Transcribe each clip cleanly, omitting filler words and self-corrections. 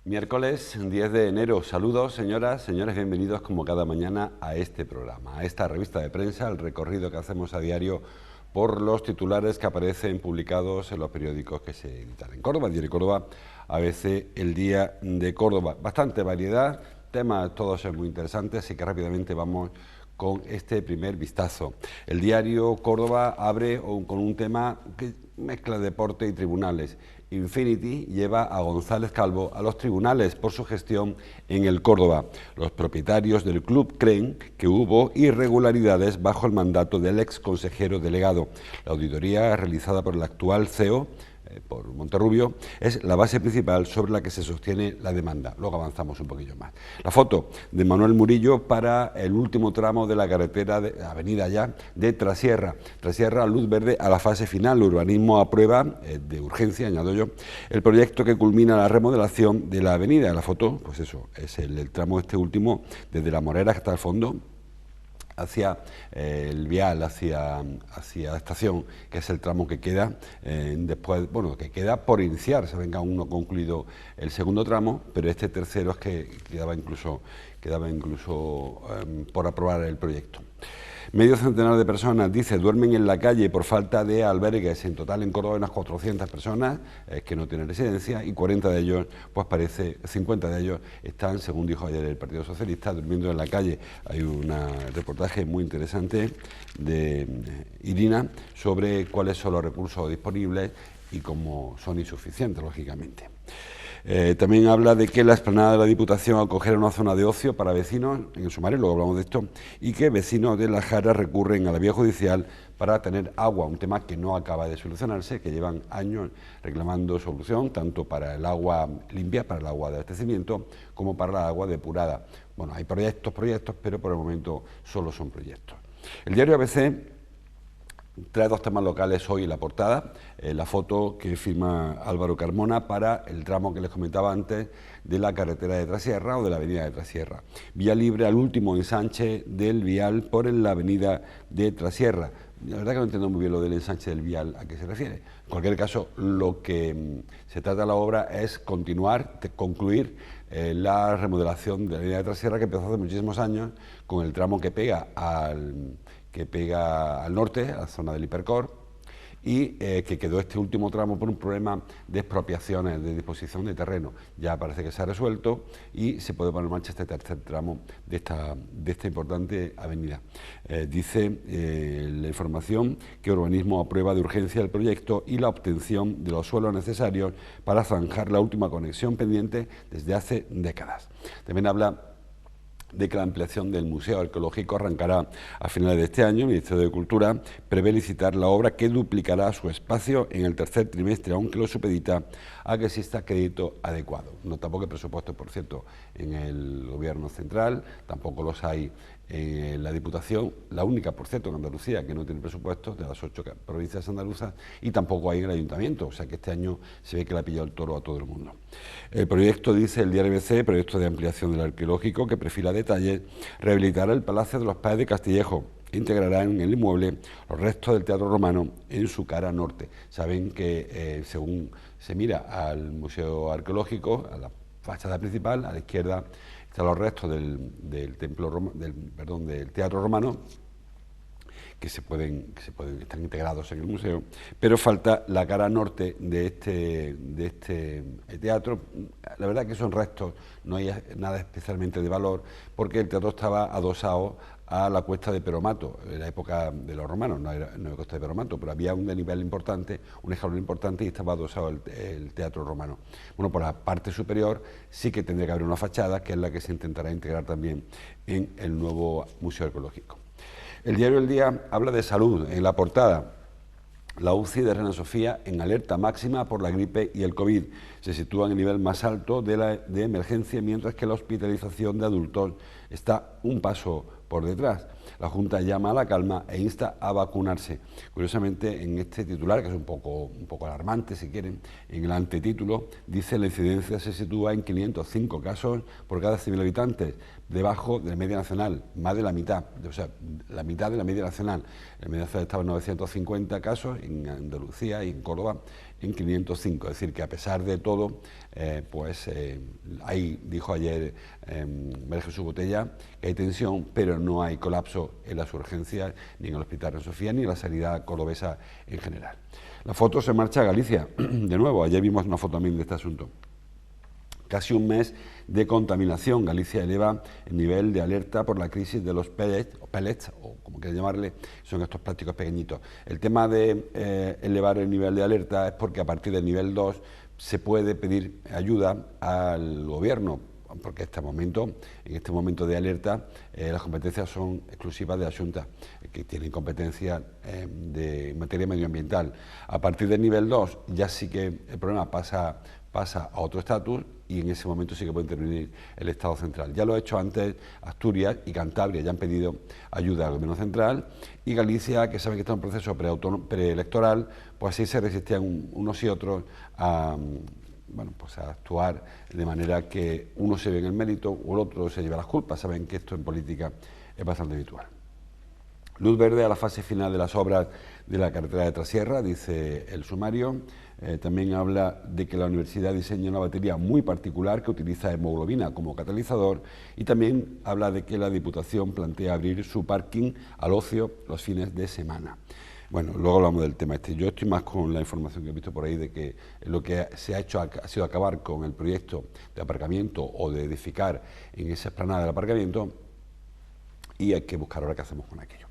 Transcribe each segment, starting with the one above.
Miércoles 10 de enero. Saludos, señoras, señores, bienvenidos como cada mañana a este programa, a esta revista de prensa, el recorrido que hacemos a diario por los titulares que aparecen publicados en los periódicos que se editan en Córdoba, Diario Córdoba, ABC, El Día de Córdoba. Bastante variedad, temas todos son muy interesantes, así que rápidamente vamos con este primer vistazo. El diario Córdoba abre con un tema que mezcla deporte y tribunales. Infinity lleva a González Calvo a los tribunales por su gestión en el Córdoba. Los propietarios del club creen que hubo irregularidades bajo el mandato del ex consejero delegado. La auditoría realizada por el actual CEO, por Monterrubio, es la base principal sobre la que se sostiene la demanda. Luego avanzamos un poquillo más. La foto de Manuel Murillo para el último tramo de la carretera, avenida ya, de Trasierra. Trasierra, luz verde a la fase final. El urbanismo aprueba, de urgencia, añado yo, el proyecto que culmina la remodelación de la avenida. La foto, pues eso, es el tramo este último, desde La Morera hasta el fondo, hacia el vial, hacia la estación, que es el tramo que queda después, bueno, que queda por iniciar, se venga aún no concluido el segundo tramo, pero este tercero es que quedaba incluso por aprobar el proyecto. Medio centenar de personas, dice, duermen en la calle por falta de albergues. En total en Córdoba hay unas 400 personas que no tienen residencia y 40 de ellos, pues parece, 50 de ellos están, según dijo ayer el Partido Socialista, durmiendo en la calle. Hay un reportaje muy interesante de Irina sobre cuáles son los recursos disponibles y cómo son insuficientes, lógicamente. También habla de que la explanada de la Diputación acogerá una zona de ocio para vecinos, en el sumario, luego hablamos de esto, y que vecinos de La Jara recurren a la vía judicial para tener agua, un tema que no acaba de solucionarse, que llevan años reclamando solución, tanto para el agua limpia, para el agua de abastecimiento, como para la agua depurada. Bueno, hay proyectos, pero por el momento solo son proyectos. El diario ABC trae dos temas locales hoy en la portada, la foto que firma Álvaro Carmona para el tramo que les comentaba antes de la carretera de Trasierra o de la avenida de Trasierra. Vía libre al último ensanche del vial por la avenida de Trasierra. La verdad que no entiendo muy bien lo del ensanche del vial a qué se refiere. En cualquier caso, lo que se trata de la obra es concluir la remodelación de la avenida de Trasierra, que empezó hace muchísimos años con el tramo que pega al norte, a la zona del Hipercor, y que quedó este último tramo por un problema de expropiaciones, de disposición de terreno. Ya parece que se ha resuelto y se puede poner en marcha este tercer tramo de esta importante avenida. Dice la información que Urbanismo aprueba de urgencia el proyecto y la obtención de los suelos necesarios para zanjar la última conexión pendiente desde hace décadas. También habla de que la ampliación del Museo Arqueológico arrancará a finales de este año. El Ministerio de Cultura prevé licitar la obra que duplicará su espacio en el tercer trimestre, aunque lo supedita a que exista crédito adecuado. No tampoco hay presupuesto, por cierto, en el Gobierno central, tampoco los hay en la Diputación, la única, por cierto, en Andalucía, que no tiene presupuesto, de las 8 provincias andaluzas, y tampoco hay en el Ayuntamiento, o sea que este año se ve que le ha pillado el toro a todo el mundo. El proyecto, dice el diario ABC, proyecto de ampliación del arqueológico, que perfila detalles, rehabilitará el Palacio de los Padres de Castillejo, integrará en el inmueble los restos del Teatro Romano en su cara norte. Saben que según se mira al Museo Arqueológico, a la fachada principal, a la izquierda están los restos del Teatro Romano, que están integrados en el museo, pero falta la cara norte de este teatro. La verdad que son restos, no hay nada especialmente de valor, porque el teatro estaba adosado a la cuesta de Peromato, en la época de los romanos, no era costa de Peromato, pero había un desnivel importante, un escalón importante, y estaba adosado el teatro romano. Bueno, por la parte superior sí que tendría que haber una fachada, que es la que se intentará integrar también en el nuevo Museo Arqueológico. El diario El Día habla de salud en la portada. La UCI de Reina Sofía en alerta máxima por la gripe y el COVID. Se sitúa en el nivel más alto de emergencia, mientras que la hospitalización de adultos está un paso por detrás. la Junta llama a la calma e insta a vacunarse. Curiosamente, en este titular, que es un poco alarmante, si quieren, en el antetítulo dice: la incidencia se sitúa en 505 casos por cada 100.000 habitantes, debajo de la media nacional, más de la mitad, o sea, la mitad de la media nacional. La media nacional estaba en 950 casos, en Andalucía y en Córdoba en 505, es decir, que a pesar de todo, ahí dijo ayer María Jesús Botella que hay tensión, pero no hay colapso en las urgencias, ni en el Hospital Reina Sofía, ni en la sanidad cordobesa en general. La foto se marcha a Galicia, de nuevo, ayer vimos una foto también de este asunto. Casi un mes de contaminación. Galicia eleva el nivel de alerta por la crisis de los pellets, o como quieran llamarle, son estos plásticos pequeñitos. El tema de elevar el nivel de alerta es porque a partir del nivel 2 se puede pedir ayuda al gobierno, porque en este momento de alerta las competencias son exclusivas de la Xunta, que tienen competencia de materia medioambiental. A partir del nivel 2 ya sí que el problema pasa a otro estatus, y en ese momento sí que puede intervenir el Estado central. Ya lo ha hecho antes Asturias y Cantabria, ya han pedido ayuda al Gobierno central, y Galicia, que sabe que está en un proceso preelectoral, pues sí se resistían unos y otros a actuar de manera que uno se ve en el mérito o el otro se lleva las culpas. Saben que esto en política es bastante habitual. Luz verde a la fase final de las obras de la carretera de Trasierra, dice el sumario. También habla de que la universidad diseña una batería muy particular que utiliza hemoglobina como catalizador, y también habla de que la Diputación plantea abrir su parking al ocio los fines de semana. Bueno, luego hablamos del tema este. Yo estoy más con la información que he visto por ahí de que lo que se ha hecho ha sido acabar con el proyecto de aparcamiento o de edificar en esa explanada del aparcamiento, y hay que buscar ahora qué hacemos con aquello.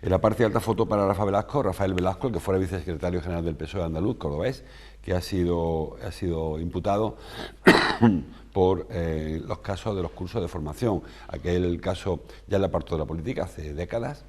En la parte de alta foto para Rafael Velasco, el que fuera vicesecretario general del PSOE andaluz, cordobés, que ha sido imputado por los casos de los cursos de formación. Aquel caso ya le apartó de la política hace décadas,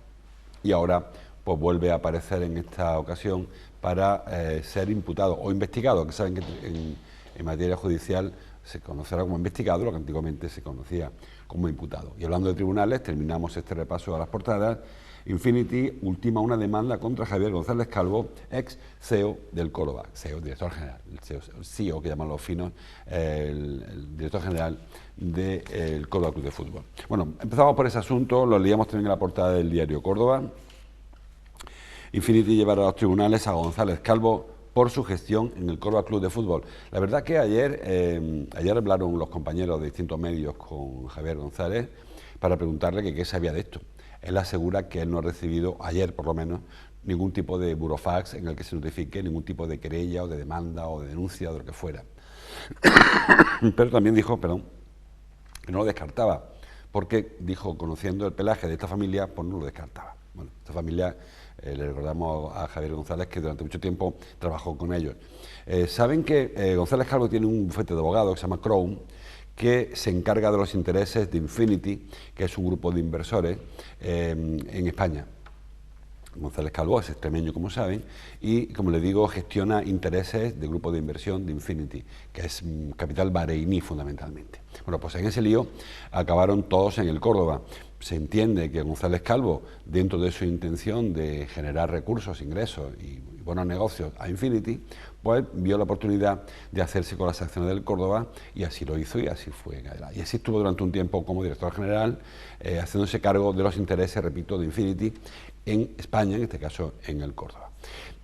y ahora pues vuelve a aparecer en esta ocasión para ser imputado o investigado, que saben que en materia judicial se conocerá como investigado lo que antiguamente se conocía como imputado. Y hablando de tribunales, terminamos este repaso a las portadas. Infinity ultima una demanda contra Javier González Calvo, ex CEO del Córdoba, CEO, director general, el CEO que llaman los finos, el director general del Córdoba Club de Fútbol. Bueno, empezamos por ese asunto, lo leíamos también en la portada del diario Córdoba. Infinity llevará a los tribunales a González Calvo por su gestión en el Córdoba Club de Fútbol. La verdad que ayer hablaron los compañeros de distintos medios con Javier González para preguntarle que qué sabía de esto. Él asegura que él no ha recibido, ayer por lo menos, ningún tipo de burofax en el que se notifique ningún tipo de querella o de demanda o de denuncia o de lo que fuera. Pero también dijo, que no lo descartaba, porque dijo, conociendo el pelaje de esta familia, pues no lo descartaba. Bueno, esta familia, le recordamos a Javier González que durante mucho tiempo trabajó con ellos. Saben que González Calvo tiene un bufete de abogados que se llama Crown, que se encarga de los intereses de Infinity, que es un grupo de inversores en España. González Calvo es extremeño, como saben, y, como les digo, gestiona intereses del grupo de inversión de Infinity, que es capital bahreiní fundamentalmente. Bueno, pues en ese lío acabaron todos en el Córdoba. Se entiende que González Calvo, dentro de su intención de generar recursos, ingresos y buenos negocios a Infinity, pues vio la oportunidad de hacerse con las acciones del Córdoba, y así lo hizo, y así fue. Y así estuvo durante un tiempo como director general, haciéndose cargo de los intereses, repito, de Infinity en España, en este caso en el Córdoba.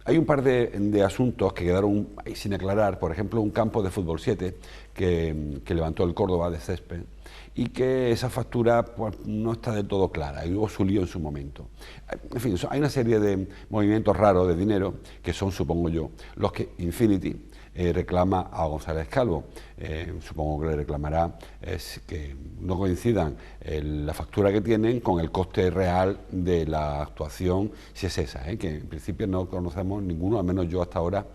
Hay un par de asuntos que quedaron sin aclarar, por ejemplo, un campo de fútbol 7 que levantó el Córdoba de césped, y que esa factura pues, no está del todo clara, y hubo su lío en su momento. En fin, hay una serie de movimientos raros de dinero que son, supongo yo, los que Infinity reclama a González Calvo. Supongo que le reclamará que no coincidan la factura que tienen con el coste real de la actuación, si es esa, que en principio no conocemos ninguno, al menos yo hasta ahora,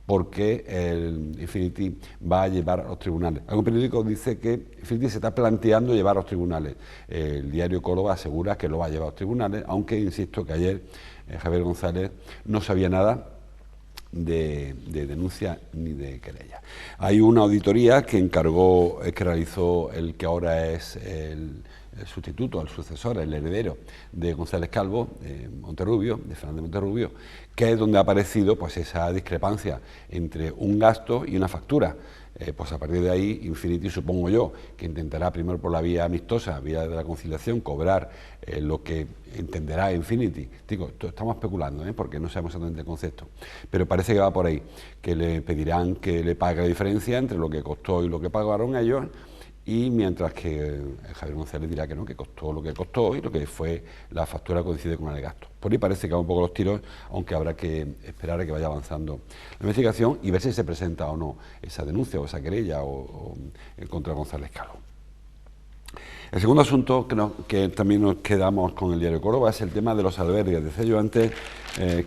porque el Infinity va a llevar a los tribunales. Algún periódico dice que Infinity se está planteando llevar a los tribunales. El diario Córdoba asegura que lo va a llevar a los tribunales, aunque insisto que ayer Javier González no sabía nada de denuncia ni de querella. Hay una auditoría que realizó el que ahora es el sustituto, el sucesor, el heredero de González Calvo, Monterrubio, de Fernández Monterrubio, que es donde ha aparecido pues esa discrepancia entre un gasto y una factura. Pues a partir de ahí, Infinity, supongo yo, que intentará primero por la vía amistosa, vía de la conciliación, cobrar lo que entenderá Infinity. Digo, estamos especulando, porque no sabemos exactamente el concepto, pero parece que va por ahí, que le pedirán que le pague la diferencia entre lo que costó y lo que pagaron ellos, y mientras que Javier González dirá que no, que costó lo que costó y lo que fue la factura coincide con el gasto. Por ahí parece que va un poco los tiros, aunque habrá que esperar a que vaya avanzando la investigación y ver si se presenta o no esa denuncia o esa querella contra González Calvo. El segundo asunto que también nos quedamos con el diario Córdoba es el tema de los albergues. Decía yo antes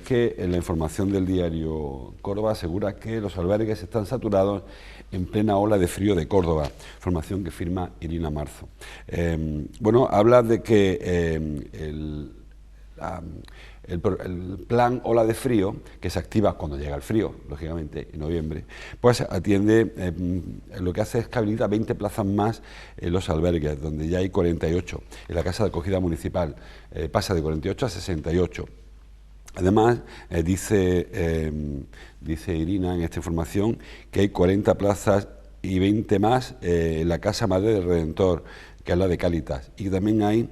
que la información del diario Córdoba asegura que los albergues están saturados en plena ola de frío de Córdoba, información que firma Irina Marzo. Habla de que el plan ola de frío, que se activa cuando llega el frío, lógicamente, en noviembre, pues atiende, lo que hace es que habilita 20 plazas más en los albergues, donde ya hay 48. En la casa de acogida municipal pasa de 48 a 68. Además, dice Irina en esta información que hay 40 plazas y 20 más en la Casa Madre del Redentor, que es la de Cálitas, y también hay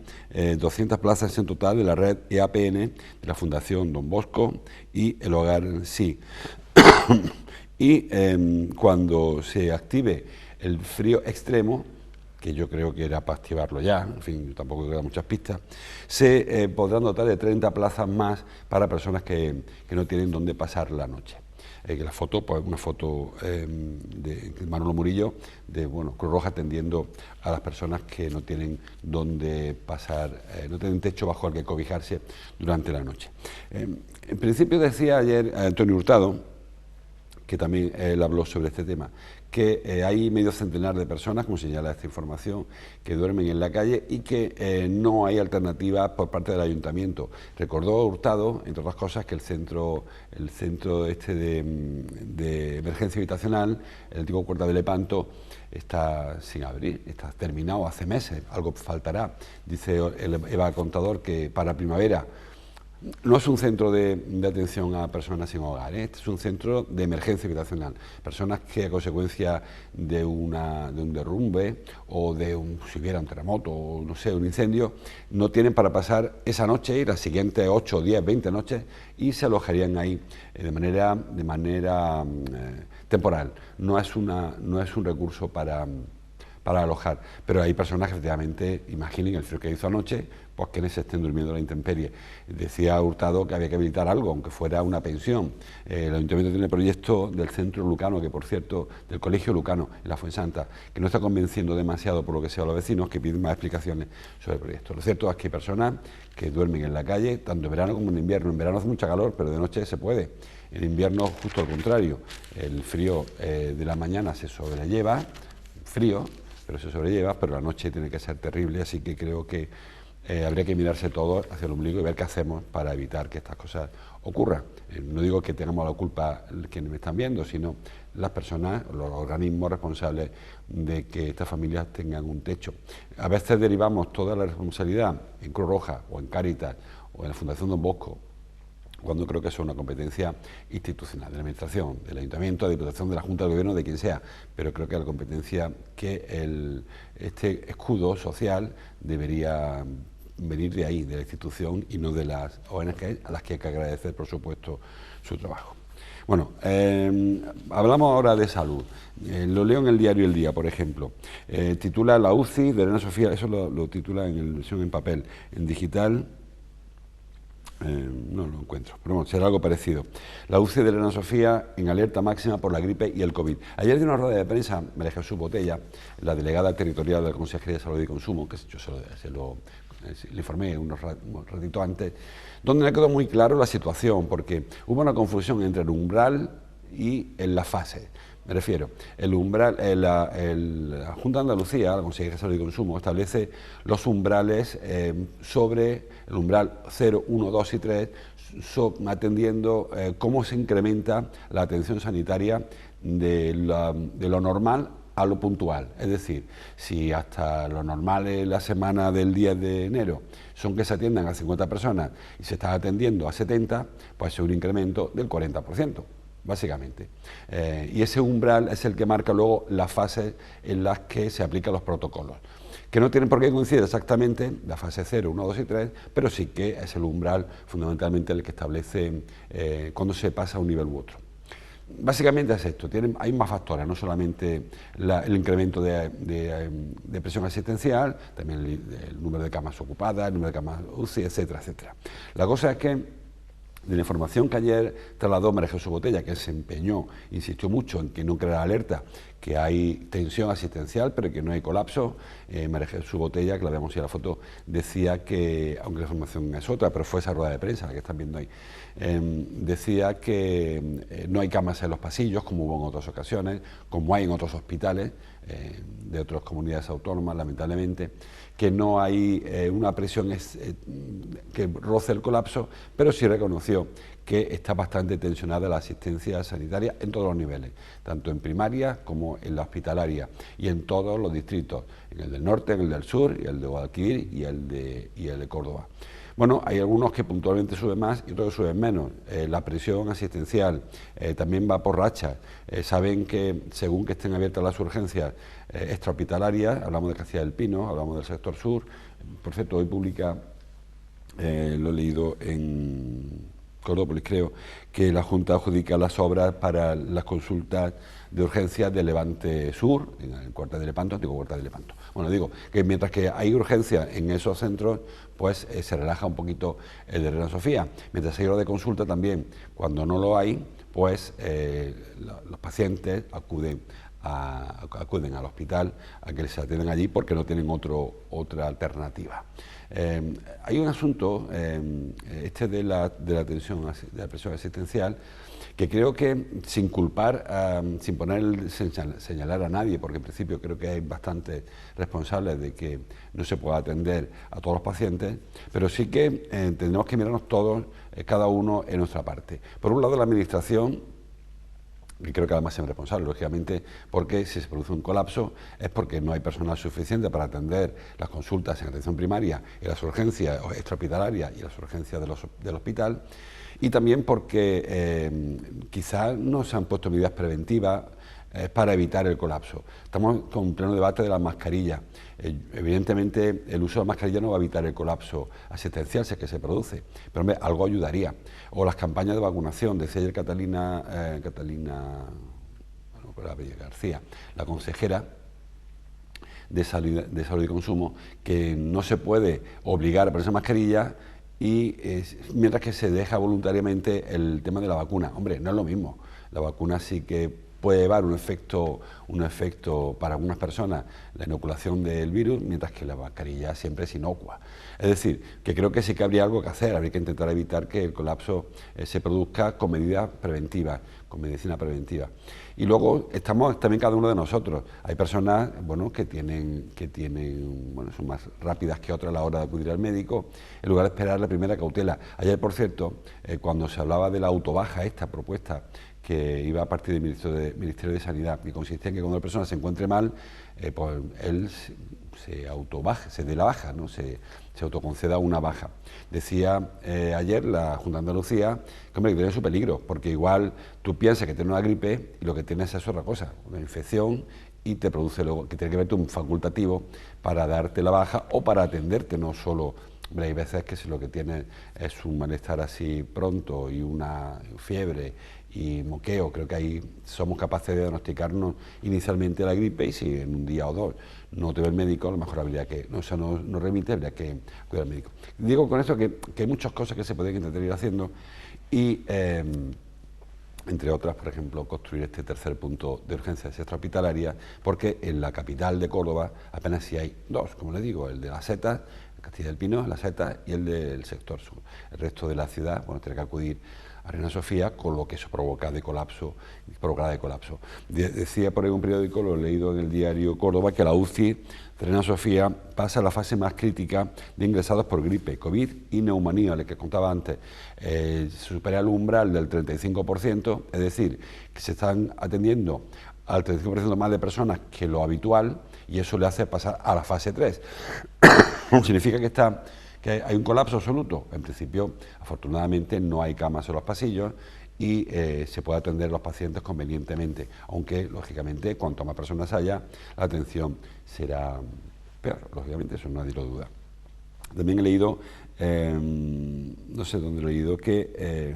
200 plazas en total de la red EAPN de la Fundación Don Bosco y el Hogar Sí. Y cuando se active el frío extremo, que yo creo que era para activarlo ya, en fin, tampoco quedan muchas pistas, se podrán dotar de 30 plazas más para personas que no tienen dónde pasar la noche. Que la foto, pues una foto de Manolo Murillo, de Cruz Roja atendiendo a las personas que no tienen dónde pasar, no tienen techo bajo el que cobijarse durante la noche. En principio decía ayer Antonio Hurtado, que también él habló sobre este tema, que hay medio centenar de personas, como señala esta información, que duermen en la calle y que no hay alternativa por parte del ayuntamiento. Recordó Hurtado, entre otras cosas, que el centro este de emergencia habitacional, el antiguo Puerta de Lepanto, está sin abrir, está terminado hace meses, algo faltará. Dice Eva Contador que para primavera no es un centro de atención a personas sin hogar, este es un centro de emergencia habitacional. Personas que a consecuencia de un derrumbe o si hubiera un terremoto o no sé, un incendio, no tienen para pasar esa noche y las siguientes 8, 10, 20 noches y se alojarían ahí de manera temporal. No es un recurso para alojar, pero hay personas que efectivamente, imaginen el frío que hizo anoche, pues que se estén durmiendo a la intemperie. Decía Hurtado que había que habilitar algo, aunque fuera una pensión. El Ayuntamiento tiene el proyecto del Centro Lucano, que por cierto, del Colegio Lucano, en la Fuensanta, que no está convenciendo demasiado por lo que sea a los vecinos, que piden más explicaciones sobre el proyecto. Lo cierto es que hay personas que duermen en la calle, tanto en verano como en invierno. En verano hace mucha calor, pero de noche se puede. En invierno, justo al contrario, el frío de la mañana se sobrelleva, frío, pero se sobrelleva, pero la noche tiene que ser terrible, así que creo que habría que mirarse todo hacia el ombligo y ver qué hacemos para evitar que estas cosas ocurran. No digo que tengamos la culpa quienes me están viendo, sino las personas, los organismos responsables de que estas familias tengan un techo. A veces derivamos toda la responsabilidad en Cruz Roja o en Cáritas o en la Fundación Don Bosco, cuando creo que eso es una competencia institucional, de la Administración, del Ayuntamiento, de la Diputación, de la Junta de Gobierno, de quien sea, pero creo que es la competencia que este escudo social debería venir de ahí, de la institución y no de las ONG, a las que hay que agradecer, por supuesto, su trabajo. Bueno, hablamos ahora de salud. Lo leo en el diario El Día, por ejemplo. Titula La UCI de Elena Sofía, eso lo titula en versión en papel, en digital. No lo encuentro, pero bueno, será algo parecido. La UCI de Elena Sofía en alerta máxima por la gripe y el COVID. Ayer dio una rueda de prensa María Jesús Botella, la delegada territorial de la Consejería de Salud y Consumo, que yo le informé un ratito antes, donde me quedó muy claro la situación, porque hubo una confusión entre el umbral y en la fase. Me refiero, el umbral, la Junta de Andalucía, la Consejería de Salud y Consumo, establece los umbrales sobre el umbral 0, 1, 2 y 3, atendiendo cómo se incrementa la atención sanitaria de lo normal a lo puntual. Es decir, si hasta lo normal es la semana del 10 de enero son que se atiendan a 50 personas y se está atendiendo a 70, pues es un incremento del 40%, básicamente. Y ese umbral es el que marca luego las fases en las que se aplican los protocolos, que no tienen por qué coincidir exactamente la fase 0, 1, 2 y 3, pero sí que es el umbral fundamentalmente el que establece cuando se pasa a un nivel u otro. Básicamente es esto, hay más factores, no solamente el incremento de presión asistencial, también el número de camas ocupadas, el número de camas UCI, etcétera, etcétera. La cosa es que de la información que ayer trasladó María Jesús Botella, que se empeñó, insistió mucho en que no creara alerta, que hay tensión asistencial, pero que no hay colapso. María Jesús Botella, que la vemos en la foto, decía que, aunque la información es otra, pero fue esa rueda de prensa la que están viendo ahí, decía que no hay camas en los pasillos, como hubo en otras ocasiones, como hay en otros hospitales de otras comunidades autónomas, lamentablemente, que no hay una presión que roce el colapso, pero sí reconoció que está bastante tensionada la asistencia sanitaria en todos los niveles, tanto en primaria como en la hospitalaria y en todos los distritos, en el del norte, en el del sur, y el de Guadalquivir y el de Córdoba. Bueno, hay algunos que puntualmente suben más y otros que suben menos. La presión asistencial también va por rachas. Saben que según que estén abiertas las urgencias extrahospitalarias, hablamos de Castilla del Pino, hablamos del sector sur. Por cierto, hoy publica, lo he leído en Cordópolis, creo, que la Junta adjudica las obras para las consultas de urgencias de Levante Sur, en el Cuartel de Lepanto, antiguo Cuartel de Lepanto. Bueno, digo que mientras que hay urgencias en esos centros, pues se relaja un poquito el de Reina Sofía. Mientras hay hora de consulta también, cuando no lo hay, pues los pacientes acuden al hospital a que les atiendan allí porque no tienen otra alternativa. Hay un asunto, de la tensión, de la presión asistencial, que creo que sin culpar, sin señalar a nadie, porque en principio creo que hay bastantes responsables de que no se pueda atender a todos los pacientes, pero sí que tendremos que mirarnos todos, cada uno en nuestra parte. Por un lado, la Administración, y creo que además es responsable, lógicamente, porque si se produce un colapso es porque no hay personal suficiente para atender las consultas en atención primaria y las urgencias extrahospitalarias y las urgencias del hospital, y también porque quizás no se han puesto medidas preventivas para evitar el colapso. Estamos con pleno debate de las mascarillas. Evidentemente, el uso de la mascarilla no va a evitar el colapso asistencial, si es que se produce, pero hombre, algo ayudaría. O las campañas de vacunación, decía ayer Catalina García, la consejera de Salud y Consumo, que no se puede obligar a ponerse mascarilla mientras que se deja voluntariamente el tema de la vacuna. Hombre, no es lo mismo. La vacuna sí que puede llevar un efecto para algunas personas, la inoculación del virus, mientras que la mascarilla siempre es inocua. Es decir, que creo que sí que habría algo que hacer, habría que intentar evitar que el colapso se produzca con medidas preventivas, con medicina preventiva. Y luego estamos también cada uno de nosotros. Hay personas, bueno, que son más rápidas que otras a la hora de acudir al médico, en lugar de esperar la primera cautela. Ayer, por cierto, cuando se hablaba de la autobaja, esta propuesta que iba a partir del Ministerio de Sanidad, que consistía en que cuando la persona se encuentre mal, pues él se dé la baja, ¿no? se autoconceda una baja. Decía ayer la Junta de Andalucía que, hombre, que tiene su peligro, porque igual tú piensas que tienes una gripe y lo que tienes es otra cosa, una infección, y te produce luego, que tiene que verte un facultativo para darte la baja o para atenderte, no solo. Hombre, hay veces que si lo que tienes es un malestar así pronto y una fiebre y moqueo, creo que ahí somos capaces de diagnosticarnos inicialmente la gripe, y si en un día o dos no te ve el médico, a lo mejor habría que, no remite, habría que cuidar al médico. Digo con eso que hay muchas cosas que se pueden intentar ir haciendo y, entre otras, por ejemplo, construir este tercer punto de urgencias extrahospitalarias, porque en la capital de Córdoba apenas si hay dos, como les digo, el de las setas, Castilla del Pino, la seta, y el del sector sur. El resto de la ciudad, bueno, tiene que acudir a Reina Sofía, con lo que eso provoca de colapso. Decía por ahí un periódico, lo he leído en el diario Córdoba, que la UCI de Reina Sofía pasa a la fase más crítica de ingresados por gripe, COVID y neumonía, lo que contaba antes. Se supera el umbral del 35%, es decir, que se están atendiendo al 35% más de personas que lo habitual, y eso le hace pasar a la fase 3. ¿Significa que hay un colapso absoluto? En principio, afortunadamente, no hay camas en los pasillos y se puede atender a los pacientes convenientemente, aunque, lógicamente, cuanto más personas haya, la atención será peor, lógicamente, eso nadie lo duda. También he leído, no sé dónde lo he leído, que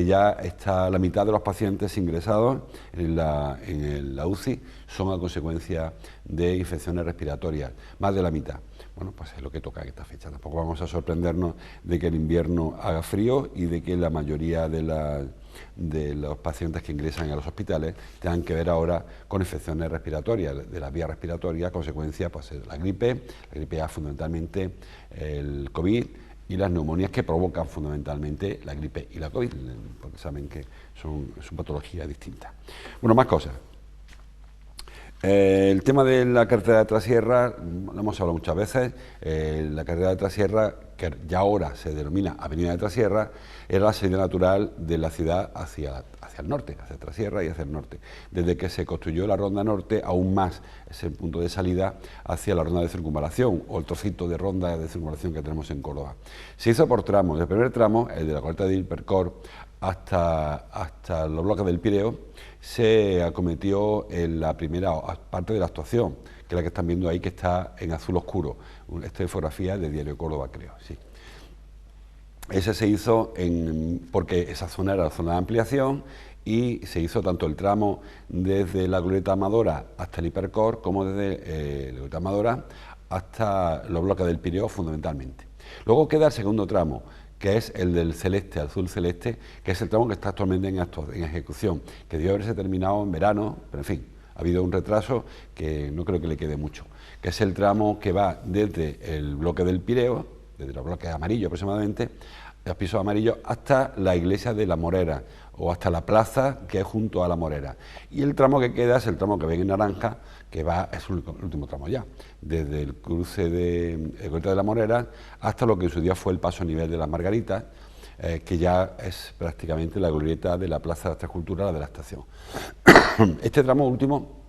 ya está la mitad de los pacientes ingresados en la UCI son a consecuencia de infecciones respiratorias, más de la mitad. Bueno, pues es lo que toca a esta fecha. Tampoco vamos a sorprendernos de que el invierno haga frío y de que la mayoría de los pacientes que ingresan a los hospitales tengan que ver ahora con infecciones respiratorias, de las vías respiratorias, consecuencia pues la gripe A fundamentalmente, el COVID y las neumonías que provocan fundamentalmente la gripe y la COVID, porque saben que son patologías distintas. Bueno, más cosas. El tema de la carretera de Trasierra, lo hemos hablado muchas veces, la carretera de Trasierra, que ya ahora se denomina Avenida de Trasierra, era la salida natural de la ciudad hacia el norte, hacia Trasierra y hacia el norte. Desde que se construyó la ronda norte, aún más es el punto de salida hacia la ronda de circunvalación o el trocito de ronda de circunvalación que tenemos en Córdoba. Se hizo por tramos. El primer tramo, el de la Coleta de Hipercor hasta los bloques del Pireo, se acometió en la primera parte de la actuación, que es la que están viendo ahí, que está en azul oscuro. Esta fotografía de Diario Córdoba, creo, sí. Ese se hizo porque esa zona era la zona de ampliación y se hizo tanto el tramo desde la Glorieta Amadora hasta el Hipercor como desde la Glorieta Amadora hasta los bloques del Pireo, fundamentalmente. Luego queda el segundo tramo, que es el del celeste, azul celeste, que es el tramo que está actualmente en ejecución, que debió haberse terminado en verano, pero en fin, ha habido un retraso que no creo que le quede mucho, que es el tramo que va desde el bloque del Pireo, desde los bloques amarillos aproximadamente, los pisos amarillos, hasta la iglesia de la Morera, o hasta la plaza que es junto a la Morera. Y el tramo que queda es el tramo que ven en naranja, que es el último tramo ya, desde el cruce de Glorieta de la Morera hasta lo que en su día fue el paso a nivel de las Margaritas, que ya es prácticamente la glorieta de la Plaza de las Tres Culturas, la de la estación. Este tramo último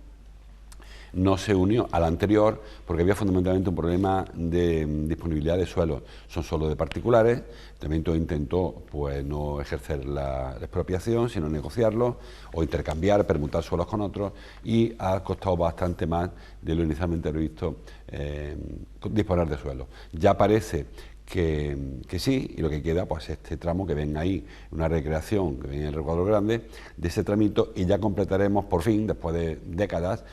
no se unió al anterior porque había fundamentalmente un problema de disponibilidad de suelos. Son suelos de particulares, el Ayuntamiento intentó pues no ejercer la expropiación, sino negociarlo o intercambiar, permutar suelos con otros, y ha costado bastante más de lo inicialmente previsto disponer de suelos. Ya parece que sí, y lo que queda pues este tramo que ven ahí, una recreación que ven en el recuadro grande de ese tramito, y ya completaremos por fin, después de décadas.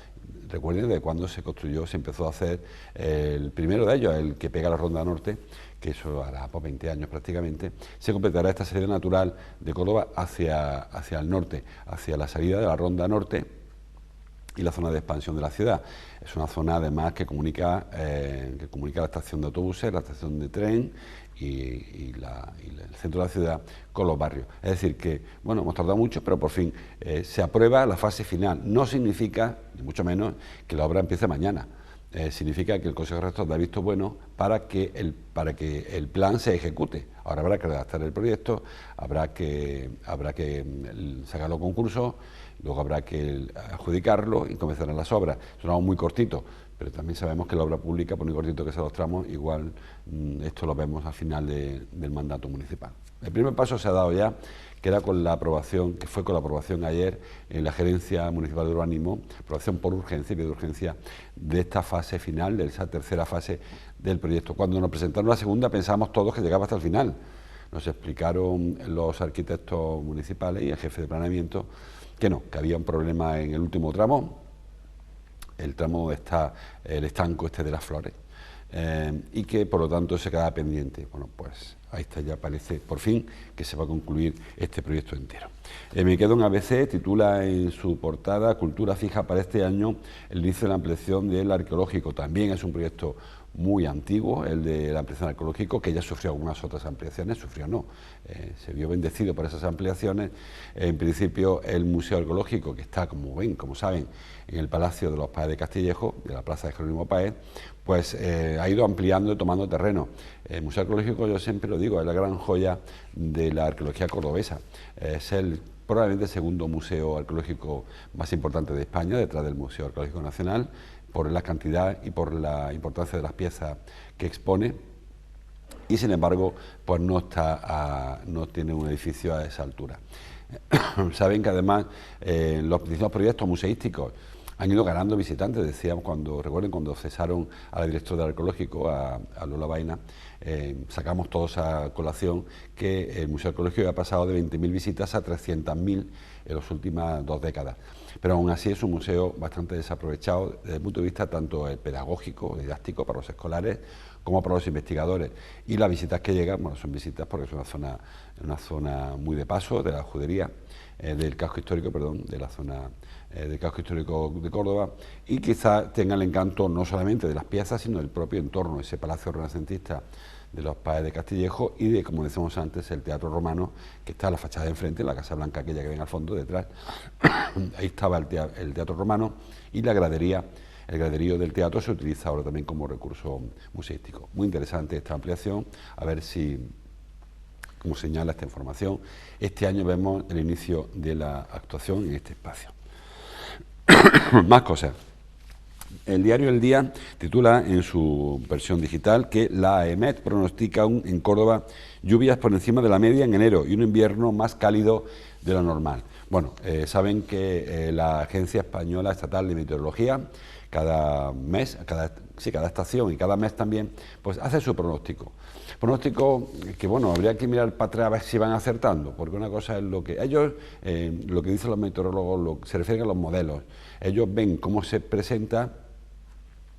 Recuerden de cuando se construyó, se empezó a hacer el primero de ellos, el que pega la Ronda Norte, que eso hará por 20 años prácticamente. Se completará esta salida natural de Córdoba hacia el norte, hacia la salida de la Ronda Norte y la zona de expansión de la ciudad. Es una zona además que comunica la estación de autobuses, la estación de tren y el centro de la ciudad con los barrios. Es decir que, bueno, hemos tardado mucho, pero por fin se aprueba la fase final. No significa, ni mucho menos, que la obra empiece mañana. Significa que el Consejo Rector da visto bueno para que el plan se ejecute. Ahora habrá que redactar el proyecto, habrá que sacarlo a concurso, luego habrá que adjudicarlo y comenzarán las obras. Sonamos muy cortito, pero también sabemos que la obra pública, por muy cortito que sean los tramos, igual esto lo vemos al final del mandato municipal. El primer paso se ha dado ya, que era con la aprobación, que fue con la aprobación ayer en la Gerencia Municipal de Urbanismo, aprobación por urgencia y de urgencia de esta fase final, de esa tercera fase del proyecto. Cuando nos presentaron la segunda pensábamos todos que llegaba hasta el final. Nos explicaron los arquitectos municipales y el jefe de planeamiento que no, que había un problema en el último tramo, el tramo donde está el estanco este de las flores, y que por lo tanto se quedaba pendiente. Bueno, pues ahí está, ya parece por fin que se va a concluir este proyecto entero. Me quedo en ABC, titula en su portada Cultura fija para este año el inicio de la ampliación del arqueológico. También es un proyecto muy antiguo, el de la ampliación arqueológico, que ya sufrió algunas otras ampliaciones, se vio bendecido por esas ampliaciones. En principio el Museo Arqueológico, que está, como saben, en el Palacio de los Páez de Castillejo, de la Plaza de Jerónimo Páez, pues ha ido ampliando y tomando terreno. El Museo Arqueológico, yo siempre lo digo, es la gran joya de la arqueología cordobesa. Es el probablemente el segundo museo arqueológico más importante de España, detrás del Museo Arqueológico Nacional, por la cantidad y por la importancia de las piezas que expone, y sin embargo pues no tiene un edificio a esa altura. Saben que además los distintos proyectos museísticos han ido ganando visitantes. Decíamos, recuerden cuando cesaron a la directora del arqueológico, a Lola Vaina, sacamos todos a colación que el Museo Arqueológico ha pasado de 20.000 visitas a 300.000 en las últimas 2 décadas. Pero aún así es un museo bastante desaprovechado desde el punto de vista tanto pedagógico, didáctico para los escolares, como para los investigadores. Y las visitas que llegan, bueno, son visitas porque es una zona muy de paso de la judería, del casco histórico, perdón, de la zona del casco histórico de Córdoba, y quizás tengan el encanto no solamente de las piezas, sino del propio entorno, ese palacio renacentista de los Páez de Castillejo y de, como decíamos antes, el Teatro Romano, que está a la fachada de enfrente, en la Casa Blanca aquella que ven al fondo, detrás. Ahí estaba el Teatro Romano, y la gradería, el graderío del teatro se utiliza ahora también como recurso museístico. Muy interesante esta ampliación, a ver si, como señala esta información, este año vemos el inicio de la actuación en este espacio. Más cosas. El diario El Día titula en su versión digital que la AEMET pronostica en Córdoba lluvias por encima de la media en enero y un invierno más cálido de lo normal. Bueno, saben que la Agencia Española Estatal de Meteorología cada mes, cada estación y cada mes también, pues hace su pronóstico. Pronóstico que, bueno, habría que mirar para atrás a ver si van acertando, porque una cosa es lo que ellos, lo que dicen los meteorólogos, se refieren a los modelos. Ellos ven cómo se presenta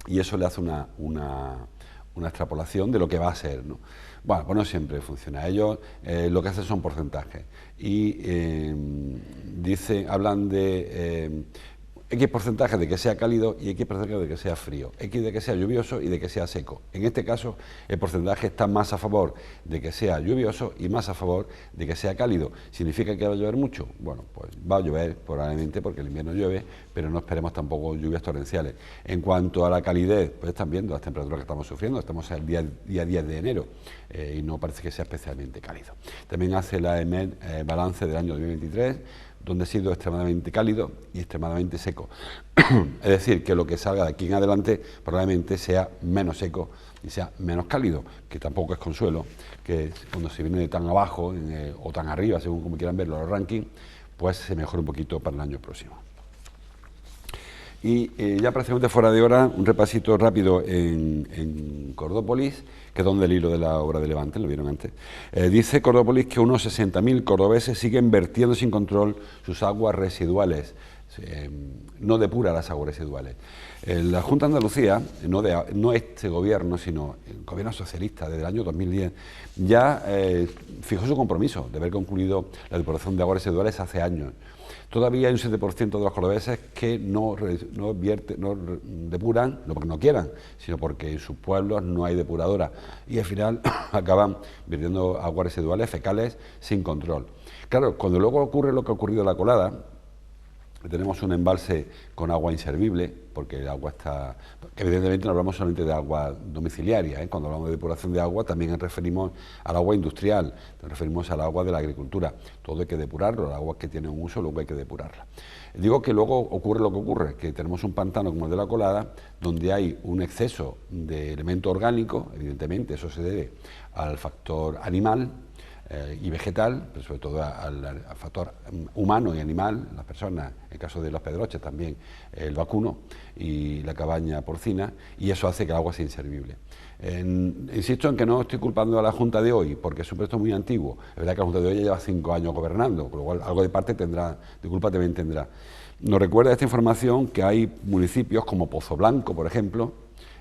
y eso le hace una extrapolación de lo que va a ser, ¿no? Bueno, pues no siempre funciona. Ellos lo que hacen son porcentajes y hablan de X porcentaje de que sea cálido y X porcentaje de que sea frío, X de que sea lluvioso y de que sea seco. En este caso, el porcentaje está más a favor de que sea lluvioso y más a favor de que sea cálido. ¿Significa que va a llover mucho? Bueno, pues va a llover probablemente porque el invierno llueve, pero no esperemos tampoco lluvias torrenciales. En cuanto a la calidez, pues están viendo las temperaturas que estamos sufriendo, estamos el día 10 de enero y no parece que sea especialmente cálido. También hace la EMET balance del año 2023, donde ha sido extremadamente cálido y extremadamente seco. Es decir, que lo que salga de aquí en adelante probablemente sea menos seco y sea menos cálido, que tampoco es consuelo, que cuando se viene de tan abajo o tan arriba, según como quieran verlo los rankings, pues se mejora un poquito para el año próximo. Y ya prácticamente fuera de hora, un repasito rápido en Cordópolis, que es donde el hilo de la obra de Levante, lo vieron antes. Dice Cordópolis que unos 60.000 cordobeses siguen vertiendo sin control sus aguas residuales. No depura las aguas residuales. La Junta de Andalucía, no este gobierno, sino el gobierno socialista desde el año 2010, ya fijó su compromiso de haber concluido la depuración de aguas residuales hace años. Todavía hay un 7% de los cordobeses que no depuran, no porque no quieran, sino porque en sus pueblos no hay depuradora y al final acaban vertiendo aguas residuales fecales sin control. Claro, cuando luego ocurre lo que ha ocurrido en La Colada, tenemos un embalse con agua inservible, porque el agua está... Evidentemente no hablamos solamente de agua domiciliaria, cuando hablamos de depuración de agua también nos referimos al agua industrial, nos referimos al agua de la agricultura. Todo hay que depurarlo, el agua que tiene un uso luego hay que depurarla. Digo que luego ocurre lo que ocurre, que tenemos un pantano como el de La Colada, donde hay un exceso de elemento orgánico, evidentemente eso se debe al factor animal, y vegetal, pero sobre todo al factor humano y animal, las personas, en el caso de los pedroches también el vacuno y la cabaña porcina, y eso hace que el agua sea inservible. Insisto en que no estoy culpando a la Junta de hoy, porque es un proyecto muy antiguo. Es verdad que la Junta de hoy ya lleva 5 años gobernando, con lo cual algo de parte tendrá, de culpa también tendrá. Nos recuerda esta información que hay municipios como Pozo Blanco, por ejemplo,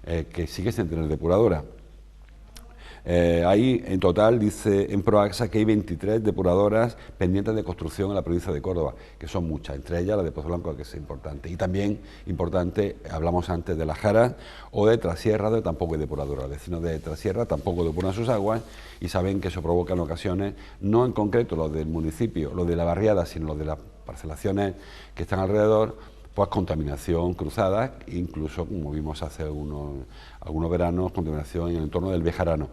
que siguen sin tener depuradora. Ahí en total dice en Proaxa que hay 23 depuradoras pendientes de construcción en la provincia de Córdoba, que son muchas, entre ellas la de Pozo Blanco, que es importante. Y también importante, hablamos antes de Las Jaras o de Trasierra, de tampoco hay depuradora. Los vecinos de Trasierra tampoco depuran sus aguas y saben que eso provoca en ocasiones, no en concreto los del municipio, los de la barriada, sino los de las parcelaciones que están alrededor, pues contaminación cruzada, incluso como vimos hace algunos veranos, contaminación en el entorno del Bejarano.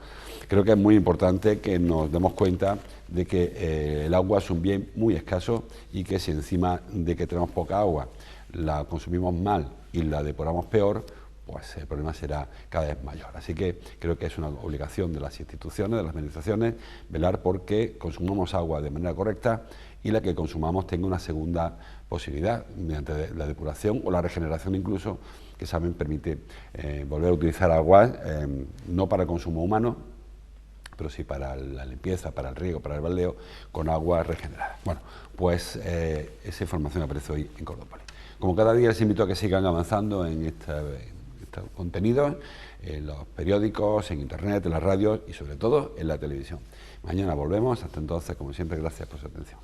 Creo que es muy importante que nos demos cuenta de que el agua es un bien muy escaso y que si encima de que tenemos poca agua la consumimos mal y la depuramos peor, pues el problema será cada vez mayor. Así que creo que es una obligación de las instituciones, de las administraciones, velar por que consumamos agua de manera correcta y la que consumamos tenga una segunda posibilidad, mediante la depuración o la regeneración incluso, que saben permite volver a utilizar agua, no para el consumo humano, pero sí para la limpieza, para el riego, para el baldeo, con agua regenerada. Bueno, pues esa información aparece hoy en Cordópolis. Como cada día les invito a que sigan avanzando en estos contenidos, en los periódicos, en internet, en las radios y sobre todo en la televisión. Mañana volvemos, hasta entonces, como siempre, gracias por su atención.